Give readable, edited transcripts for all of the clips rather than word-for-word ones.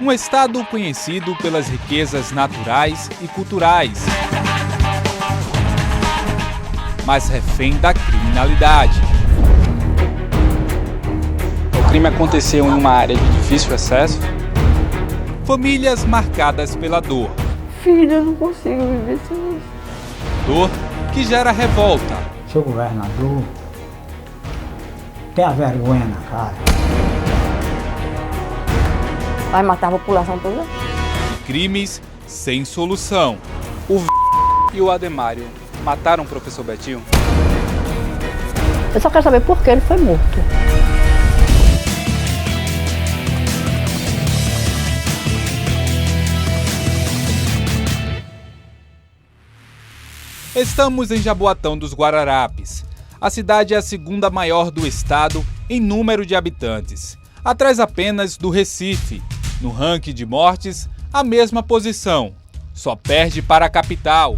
Um estado conhecido pelas riquezas naturais e culturais, mas refém da criminalidade. O crime aconteceu em uma área de difícil acesso. Famílias marcadas pela dor. Filha, eu não consigo viver sem isso. Dor que gera revolta. Seu governador, tenha vergonha na cara. Vai matar a população toda? E crimes sem solução. O e o Ademário mataram o professor Betinho? Eu só quero saber por que ele foi morto. Estamos em Jaboatão dos Guararapes. A cidade é a segunda maior do estado em número de habitantes, atrás apenas do Recife. No ranking de mortes, a mesma posição, só perde para a capital.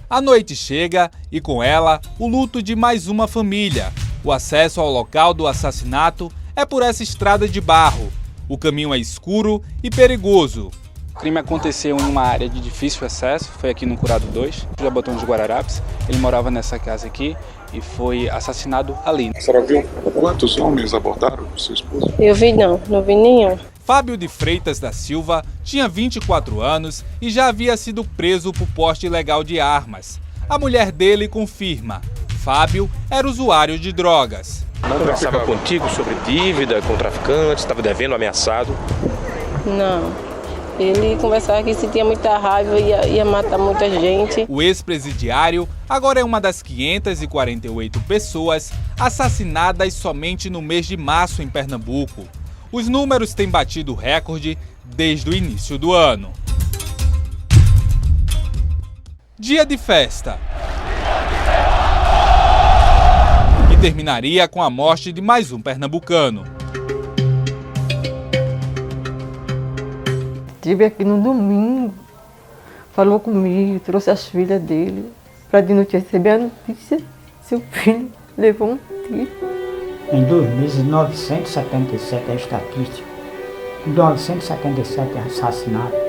A noite chega e com ela o luto de mais uma família. O acesso ao local do assassinato é por essa estrada de barro. O caminho é escuro e perigoso. O crime aconteceu em uma área de difícil acesso, foi aqui no Curado 2, Jaboatão dos Guararapes. Ele morava nessa casa aqui e foi assassinado ali. A senhora viu quantos homens abordaram o seu esposo? Eu vi não vi nenhum. Fábio de Freitas da Silva tinha 24 anos e já havia sido preso por porte ilegal de armas. A mulher dele confirma: Fábio era usuário de drogas. Não conversava contigo sobre dívida com traficantes, estava devendo, ameaçado? Não. Ele conversava que sentia muita raiva e ia matar muita gente. O ex-presidiário agora é uma das 548 pessoas assassinadas somente no mês de março em Pernambuco. Os números têm batido recorde desde o início do ano. Dia de festa. Que terminaria com a morte de mais um pernambucano. Estive aqui no domingo, falou comigo, trouxe as filhas dele, para de noite receber a notícia, seu filho levou um tiro. Em 2.977 é estatística, 977 assassinatos,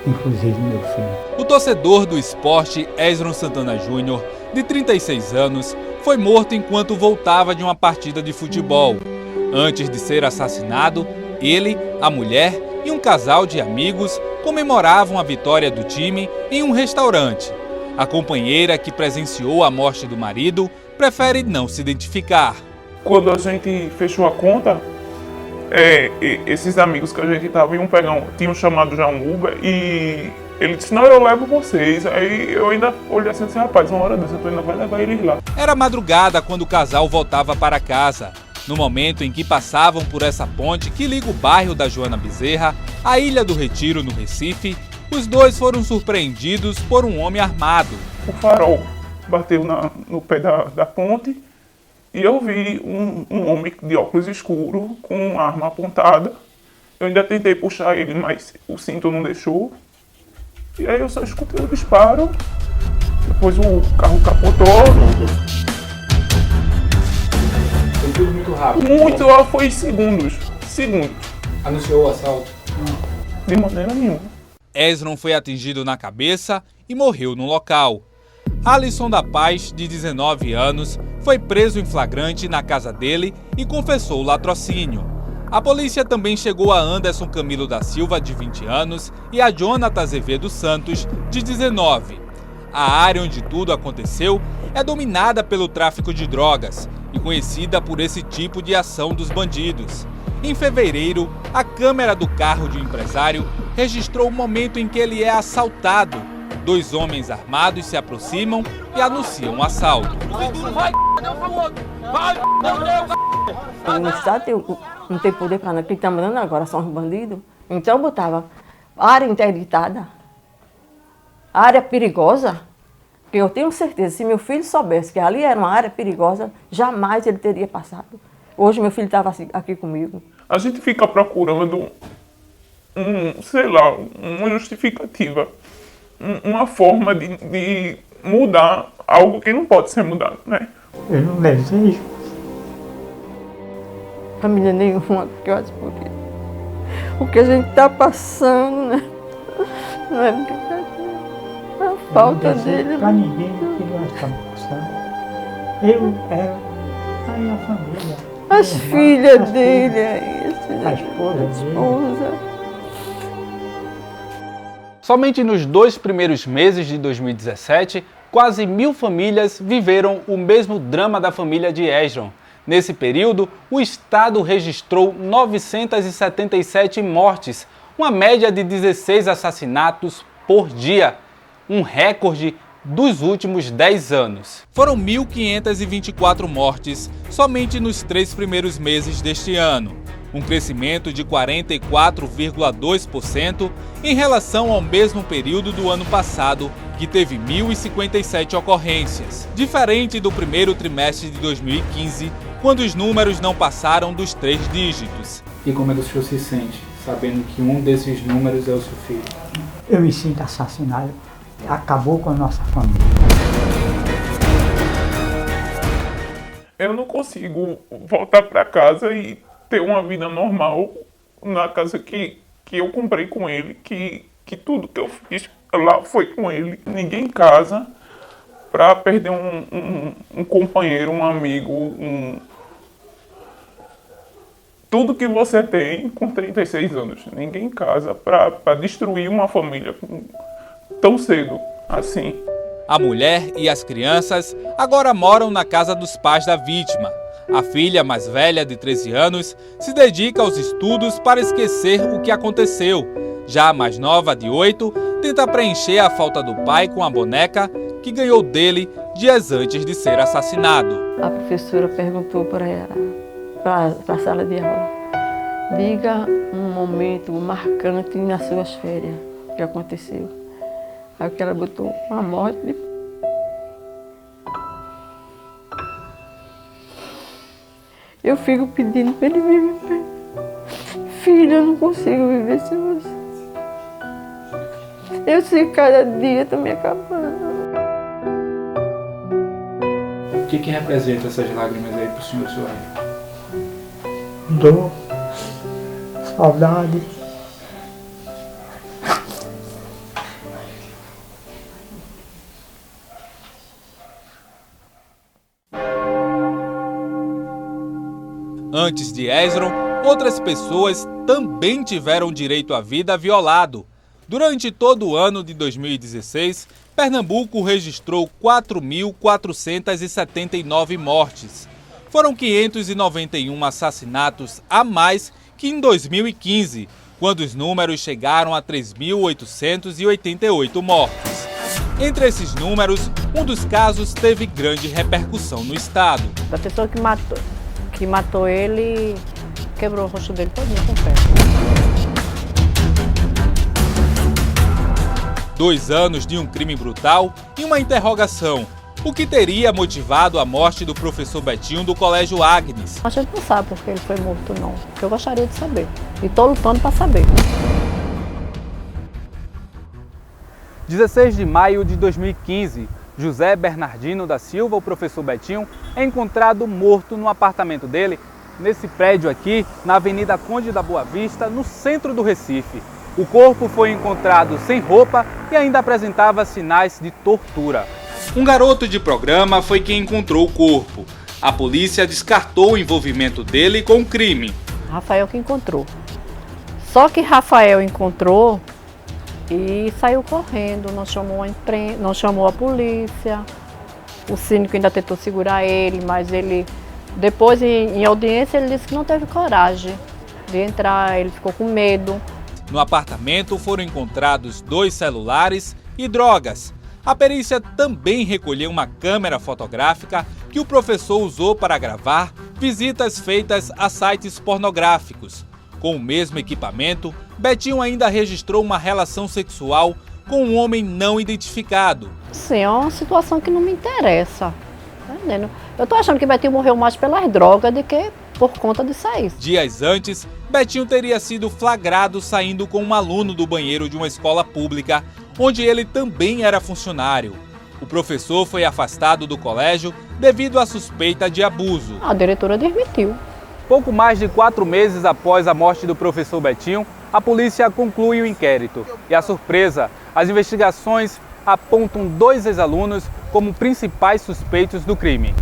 inclusive meu filho. O torcedor do esporte Esdron Santana Júnior, de 36 anos, foi morto enquanto voltava de uma partida de futebol. Antes de ser assassinado, ele, a mulher e um casal de amigos comemoravam a vitória do time em um restaurante. A companheira que presenciou a morte do marido prefere não se identificar. Quando a gente fechou a conta, esses amigos que a gente estava tinham chamado já um Uber e ele disse: não, eu levo vocês. Aí eu ainda olhei assim, rapaz, uma hora dessa, tu ainda vai levar eles lá. Era madrugada quando o casal voltava para casa. No momento em que passavam por essa ponte que liga o bairro da Joana Bezerra à Ilha do Retiro, no Recife, os dois foram surpreendidos por um homem armado. O farol bateu no pé da ponte e eu vi um homem de óculos escuros com uma arma apontada. Eu ainda tentei puxar ele, mas o cinto não deixou. E aí eu só escutei o disparo, depois o carro capotou. Foi tudo muito rápido. Foi segundos. Anunciou o assalto? De maneira nenhuma. Esdron foi atingido na cabeça e morreu no local. Alisson da Paz, de 19 anos, foi preso em flagrante na casa dele e confessou o latrocínio. A polícia também chegou a Anderson Camilo da Silva, de 20 anos, e a Jonathan Azevedo Santos, de 19. A área onde tudo aconteceu é dominada pelo tráfico de drogas e conhecida por esse tipo de ação dos bandidos. Em fevereiro, a câmera do carro de um empresário registrou o momento em que ele é assaltado. Dois homens armados se aproximam e anunciam o assalto. O Estado não tem poder para nada, quem está mandando agora são os bandidos. Então eu botava área interditada, área perigosa, que eu tenho certeza, se meu filho soubesse que ali era uma área perigosa, jamais ele teria passado. Hoje meu filho estava aqui comigo. A gente fica procurando uma justificativa, uma forma de mudar algo que não pode ser mudado, né? Eu não desejo. Família nenhuma, porque eu acho porque o que a gente está passando, né? Não é brincadeira. A falta dele. Para ninguém que nós estamos passando. Eu, ela, aí a família. As filhas dele, aí, A esposa dele. Somente nos 2 primeiros meses de 2017, quase 1000 famílias viveram o mesmo drama da família de Esdron. Nesse período, o Estado registrou 977 mortes, uma média de 16 assassinatos por dia, um recorde dos últimos 10 anos. Foram 1.524 mortes somente nos 3 primeiros meses deste ano, um crescimento de 44,2% em relação ao mesmo período do ano passado, que teve 1.057 ocorrências, diferente do primeiro trimestre de 2015, quando os números não passaram dos 3 dígitos. E como é que o senhor se sente, sabendo que um desses números é o seu filho? Eu me sinto assassinado. Acabou com a nossa família. Eu não consigo voltar para casa e ter uma vida normal na casa que eu comprei com ele, que tudo que eu fiz lá foi com ele. Ninguém em casa para perder um companheiro, um amigo, tudo que você tem com 36 anos. Ninguém em casa para destruir uma família tão cedo assim. A mulher e as crianças agora moram na casa dos pais da vítima. A filha mais velha, de 13 anos, se dedica aos estudos para esquecer o que aconteceu. Já a mais nova, de 8, tenta preencher a falta do pai com a boneca que ganhou dele dias antes de ser assassinado. A professora perguntou para ela, para a sala de aula, diga um momento marcante nas suas férias que aconteceu. Aí que ela botou uma morte. Eu fico pedindo para ele viver. Filho, eu não consigo viver sem você. Eu sei que cada dia está me acabando. O que representa essas lágrimas aí para o senhor, Soraya? Dor, saudade. Antes de Esdron, outras pessoas também tiveram direito à vida violado. Durante todo o ano de 2016, Pernambuco registrou 4.479 mortes. Foram 591 assassinatos a mais que em 2015, quando os números chegaram a 3.888 mortes. Entre esses números, um dos casos teve grande repercussão no estado. A pessoa que matou ele quebrou o rosto dele todinho com o pé. 2 anos de um crime brutal e uma interrogação. O que teria motivado a morte do professor Betinho do Colégio Agnes? A gente não sabe por que ele foi morto, não. Porque eu gostaria de saber. E estou lutando para saber. 16 de maio de 2015, José Bernardino da Silva, o professor Betinho, é encontrado morto no apartamento dele, nesse prédio aqui, na Avenida Conde da Boa Vista, no centro do Recife. O corpo foi encontrado sem roupa e ainda apresentava sinais de tortura. Um garoto de programa foi quem encontrou o corpo. A polícia descartou o envolvimento dele com o crime. Rafael que encontrou. Só que Rafael encontrou e saiu correndo, não chamou a polícia. O síndico ainda tentou segurar ele, mas ele, depois em audiência, ele disse que não teve coragem de entrar, ele ficou com medo. No apartamento foram encontrados 2 celulares e drogas. A perícia também recolheu uma câmera fotográfica que o professor usou para gravar visitas feitas a sites pornográficos. Com o mesmo equipamento, Betinho ainda registrou uma relação sexual com um homem não identificado. Sim, é uma situação que não me interessa. Tá entendendo? Eu tô achando que Betinho morreu mais pelas drogas do que por conta disso aí. Dias antes, Betinho teria sido flagrado saindo com um aluno do banheiro de uma escola pública, onde ele também era funcionário. O professor foi afastado do colégio devido à suspeita de abuso. A diretora demitiu. Pouco mais de 4 meses após a morte do professor Betinho, a polícia conclui o inquérito. E a surpresa, as investigações apontam 2 ex-alunos como principais suspeitos do crime.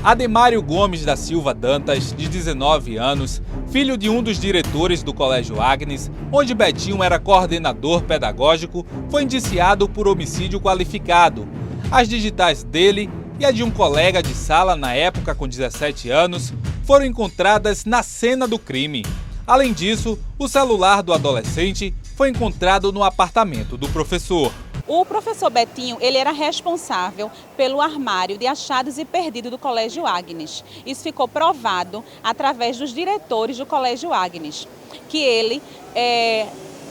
Ademário Gomes da Silva Dantas, de 19 anos, filho de um dos diretores do Colégio Agnes, onde Betinho era coordenador pedagógico, foi indiciado por homicídio qualificado. As digitais dele e a de um colega de sala na época com 17 anos foram encontradas na cena do crime. Além disso, o celular do adolescente foi encontrado no apartamento do professor. O professor Betinho, ele era responsável pelo armário de achados e perdidos do Colégio Agnes. Isso ficou provado através dos diretores do Colégio Agnes, que ele,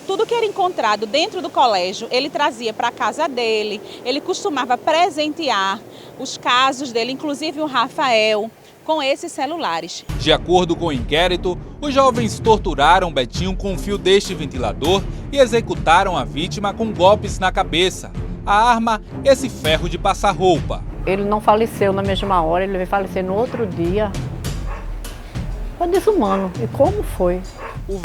tudo que era encontrado dentro do colégio, ele trazia para a casa dele, ele costumava presentear os casos dele, inclusive o Rafael, com esses celulares. De acordo com o inquérito, os jovens torturaram Betinho com um fio deste ventilador e executaram a vítima com golpes na cabeça. A arma, esse ferro de passar roupa. Ele não faleceu na mesma hora, ele veio falecer no outro dia. Foi desumano. E como foi? O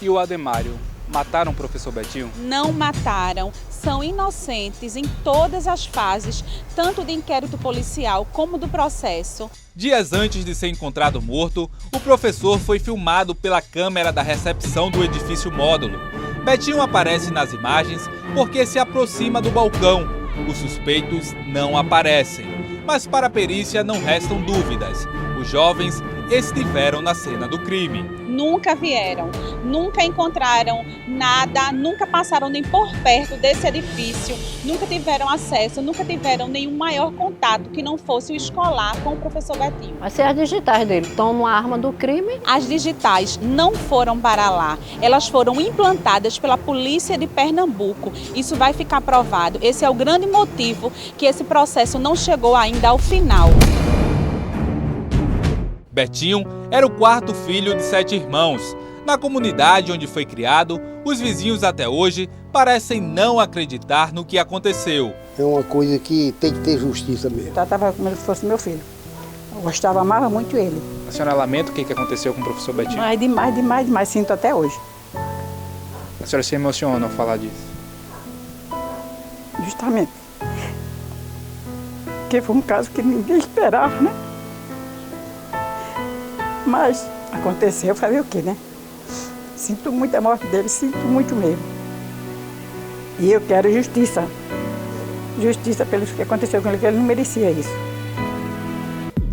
e o Ademário mataram o professor Betinho? Não mataram, são inocentes em todas as fases, tanto do inquérito policial como do processo. Dias antes de ser encontrado morto, o professor foi filmado pela câmera da recepção do edifício módulo. Betinho aparece nas imagens porque se aproxima do balcão. Os suspeitos não aparecem. Mas para a perícia não restam dúvidas. Os jovens estiveram na cena do crime. Nunca vieram, nunca encontraram nada, nunca passaram nem por perto desse edifício, nunca tiveram acesso, nunca tiveram nenhum maior contato que não fosse o escolar com o professor Betinho. Mas se as digitais dele estão numa arma do crime? As digitais não foram para lá, elas foram implantadas pela polícia de Pernambuco. Isso vai ficar provado, esse é o grande motivo que esse processo não chegou ainda ao final. Betinho era o 4º filho de 7 irmãos. Na comunidade onde foi criado, os vizinhos até hoje parecem não acreditar no que aconteceu. É uma coisa que tem que ter justiça mesmo. Eu tratava como se fosse meu filho. Eu gostava, amava muito ele. A senhora lamenta o que aconteceu com o professor Betinho? Mas demais, sinto até hoje. A senhora se emociona ao falar disso? Justamente. Porque foi um caso que ninguém esperava, né? Mas aconteceu, fazer o quê, né? Sinto muito a morte dele, sinto muito mesmo. E eu quero justiça. Justiça pelo que aconteceu com ele, que ele não merecia isso.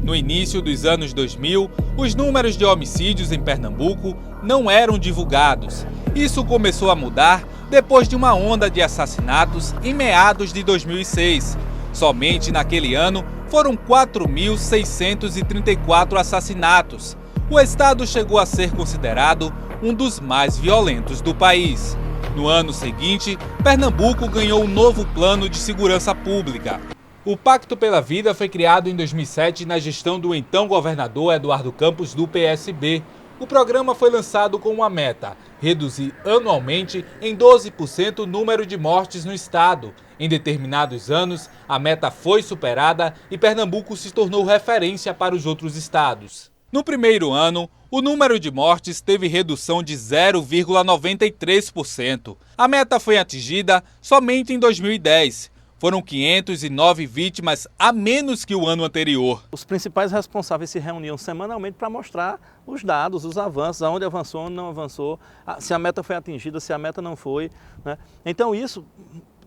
No início dos anos 2000, os números de homicídios em Pernambuco não eram divulgados. Isso começou a mudar depois de uma onda de assassinatos em meados de 2006. Somente naquele ano foram 4.634 assassinatos. O estado chegou a ser considerado um dos mais violentos do país. No ano seguinte, Pernambuco ganhou um novo plano de segurança pública. O Pacto pela Vida foi criado em 2007 na gestão do então governador Eduardo Campos, do PSB. O programa foi lançado com uma meta: reduzir anualmente em 12% o número de mortes no estado. Em determinados anos, a meta foi superada e Pernambuco se tornou referência para os outros estados. No primeiro ano, o número de mortes teve redução de 0,93%. A meta foi atingida somente em 2010. Foram 509 vítimas a menos que o ano anterior. Os principais responsáveis se reuniam semanalmente para mostrar os dados, os avanços, aonde avançou, onde não avançou, se a meta foi atingida, se a meta não foi, né? Então isso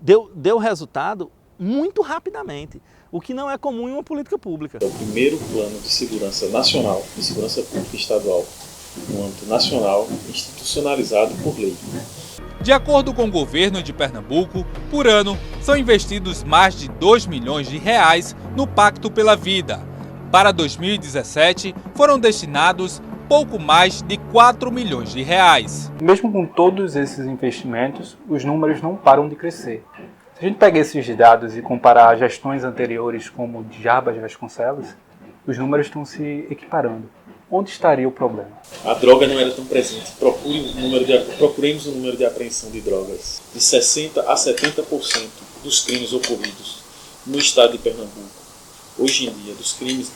deu resultado muito rapidamente, o que não é comum em uma política pública. É o primeiro plano de segurança nacional, de segurança pública estadual, no âmbito nacional, institucionalizado por lei. De acordo com o governo de Pernambuco, por ano são investidos mais de 2 milhões de reais no Pacto pela Vida. Para 2017, foram destinados pouco mais de 4 milhões de reais. Mesmo com todos esses investimentos, os números não param de crescer. Se a gente pegar esses dados e comparar a gestões anteriores como o de Jarbas Vasconcelos, os números estão se equiparando. Onde estaria o problema? A droga não era tão presente. Procuremos o número de apreensão de drogas. De 60% a 70% dos crimes ocorridos no estado de Pernambuco, hoje em dia, dos crimes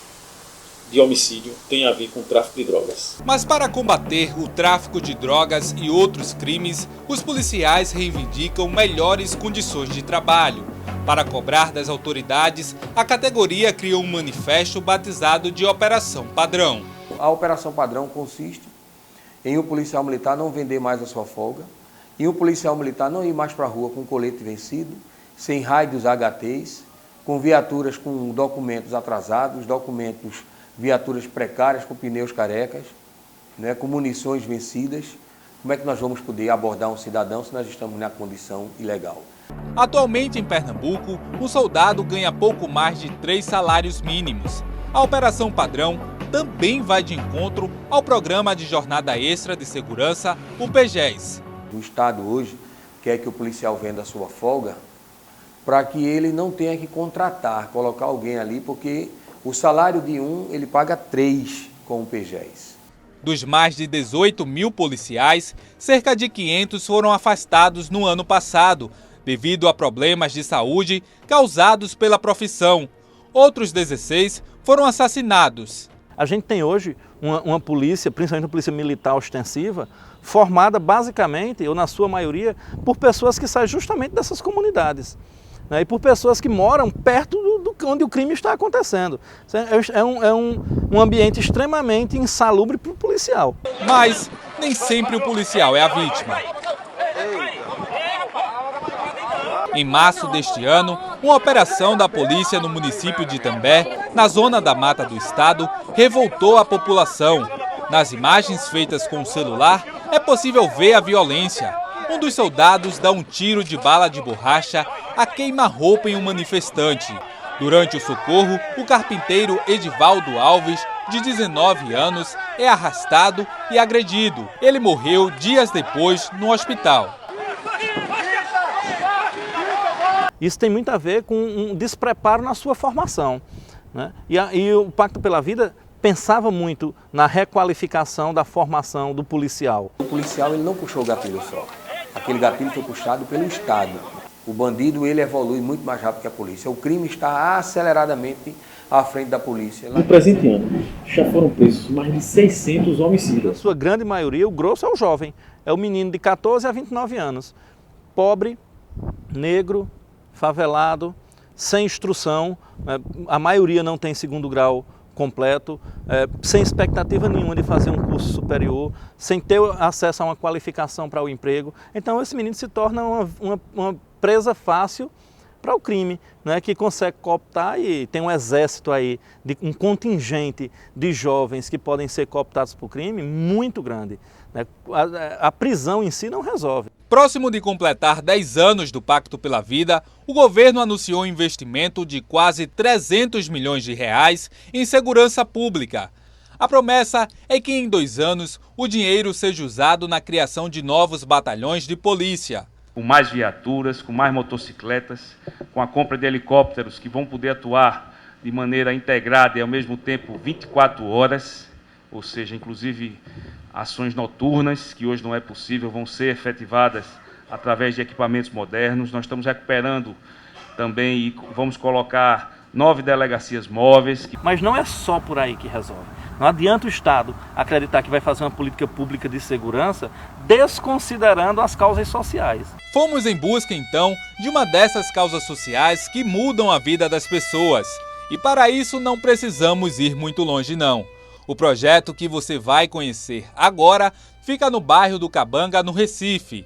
de homicídio tem a ver com o tráfico de drogas. Mas para combater o tráfico de drogas e outros crimes, os policiais reivindicam melhores condições de trabalho. Para cobrar das autoridades, a categoria criou um manifesto batizado de Operação Padrão. A Operação Padrão consiste em um policial militar não vender mais a sua folga, e um policial militar não ir mais para a rua com colete vencido, sem raio dos HTs, com viaturas com documentos atrasados, viaturas precárias com pneus carecas, né, com munições vencidas. Como é que nós vamos poder abordar um cidadão se nós estamos na condição ilegal? Atualmente em Pernambuco, um soldado ganha pouco mais de 3 salários mínimos. A Operação Padrão também vai de encontro ao Programa de Jornada Extra de Segurança, o PGES. O Estado hoje quer que o policial venda a sua folga para que ele não tenha que contratar, colocar alguém ali, porque o salário de um, ele paga 3 com o PGES. Dos mais de 18 mil policiais, cerca de 500 foram afastados no ano passado, devido a problemas de saúde causados pela profissão. Outros 16 foram assassinados. A gente tem hoje uma polícia, principalmente uma polícia militar ostensiva, formada basicamente, ou na sua maioria, por pessoas que saem justamente dessas comunidades. Né, e por pessoas que moram perto onde o crime está acontecendo. É um ambiente extremamente insalubre para o policial. Mas nem sempre o policial é a vítima. Em março deste ano, uma operação da polícia no município de Itambé, na zona da mata do estado, revoltou a população. Nas imagens feitas com o celular, é possível ver a violência. Um dos soldados dá um tiro de bala de borracha a queima-roupa em um manifestante. Durante o socorro, o carpinteiro Edivaldo Alves, de 19 anos, é arrastado e agredido. Ele morreu dias depois no hospital. Isso tem muito a ver com um despreparo na sua formação, né? E o Pacto pela Vida pensava muito na requalificação da formação do policial. O policial ele não puxou o gatilho só. Aquele gatilho foi puxado pelo Estado. O bandido ele evolui muito mais rápido que a polícia. O crime está aceleradamente à frente da polícia. No presente ano, já foram presos mais de 600 homicidas. Na sua grande maioria, o grosso é o jovem. É o menino de 14 a 29 anos. Pobre, negro, favelado, sem instrução. A maioria não tem segundo grau completo, sem expectativa nenhuma de fazer um curso superior, sem ter acesso a uma qualificação para o emprego. Então esse menino se torna uma presa fácil para o crime, né, que consegue cooptar, e tem um exército aí, um contingente de jovens que podem ser cooptados para o crime muito grande. Né? A prisão em si não resolve. Próximo de completar 10 anos do Pacto pela Vida, o governo anunciou um investimento de quase 300 milhões de reais em segurança pública. A promessa é que em 2 anos o dinheiro seja usado na criação de novos batalhões de polícia. Com mais viaturas, com mais motocicletas, com a compra de helicópteros que vão poder atuar de maneira integrada e ao mesmo tempo 24 horas, ou seja, inclusive ações noturnas, que hoje não é possível, vão ser efetivadas através de equipamentos modernos. Nós estamos recuperando também e vamos colocar 9 delegacias móveis. Mas não é só por aí que resolve. Não adianta o Estado acreditar que vai fazer uma política pública de segurança desconsiderando as causas sociais. Fomos em busca, então, de uma dessas causas sociais que mudam a vida das pessoas. E para isso não precisamos ir muito longe, não. O projeto que você vai conhecer agora fica no bairro do Cabanga, no Recife.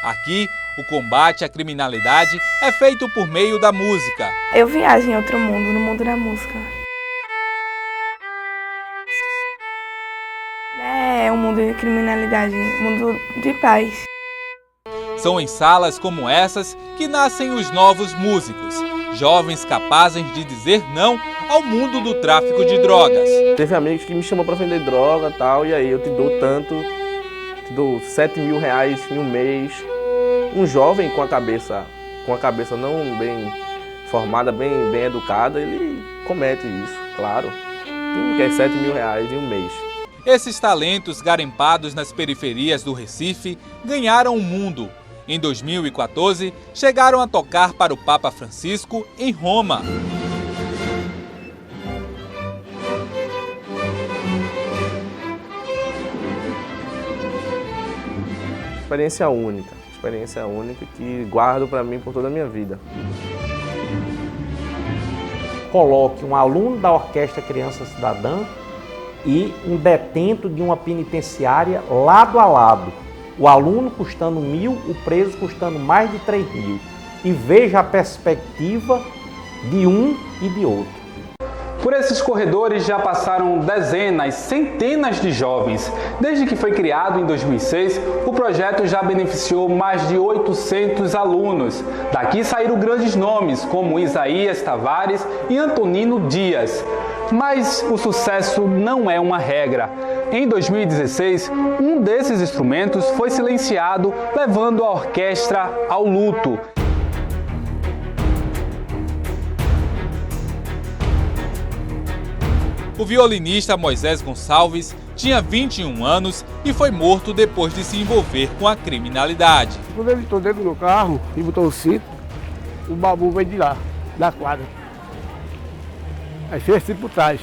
Aqui, o combate à criminalidade é feito por meio da música. Eu viajo em outro mundo, no mundo da música. É um mundo de criminalidade, um mundo de paz. São em salas como essas que nascem os novos músicos, jovens capazes de dizer não ao mundo do tráfico de drogas. Teve amigos que me chamou para vender droga e tal, e aí eu te dou tanto, dou 7 mil reais em um mês. Um jovem com a cabeça não bem formada, bem educada, ele comete isso, claro. Quem quer 7 mil reais em um mês? Esses talentos garimpados nas periferias do Recife ganharam o mundo. Em 2014, chegaram a tocar para o Papa Francisco em Roma. Experiência única que guardo para mim por toda a minha vida. Coloque um aluno da Orquestra Criança Cidadã e um detento de uma penitenciária lado a lado. O aluno custando 1.000, o preso custando mais de 3.000. E veja a perspectiva de um e de outro. Por esses corredores já passaram dezenas, centenas de jovens. Desde que foi criado em 2006, o projeto já beneficiou mais de 800 alunos. Daqui saíram grandes nomes como Isaías Tavares e Antonino Dias. Mas o sucesso não é uma regra. Em 2016, um desses instrumentos foi silenciado, levando a orquestra ao luto. O violinista Moisés Gonçalves tinha 21 anos e foi morto depois de se envolver com a criminalidade. Quando ele entrou dentro do carro e botou o cinto, o babu veio de lá, da quadra. Aí fez assim por trás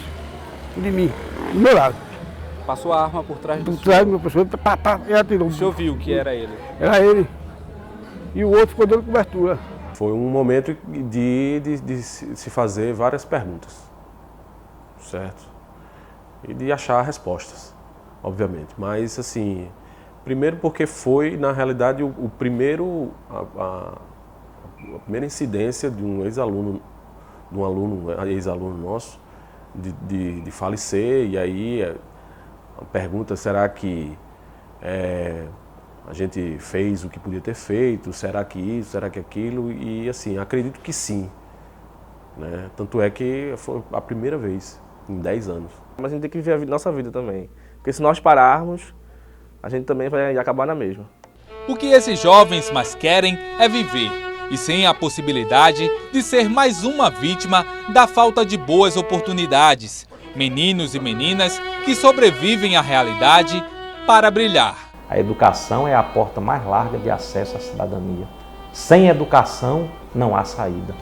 de mim, do meu lado. Passou a arma por trás do senhor? Por trás do meu pessoal, e atirou. O senhor viu que era ele? Era ele. E o outro ficou dando cobertura. Foi um momento de se fazer várias perguntas, certo? E de achar respostas, obviamente. Mas, assim, primeiro porque foi, na realidade, a primeira incidência de um ex-aluno, ex-aluno nosso, de falecer. E aí a pergunta, será que a gente fez o que podia ter feito? Será que isso? Será que aquilo? E, assim, acredito que sim, né? Tanto é que foi a primeira vez em 10 anos. Mas a gente tem que viver a nossa vida também. Porque se nós pararmos, a gente também vai acabar na mesma. O que esses jovens mais querem é viver, e sem a possibilidade de ser mais uma vítima da falta de boas oportunidades. Meninos e meninas que sobrevivem à realidade para brilhar. A educação é a porta mais larga de acesso à cidadania. Sem educação, não há saída.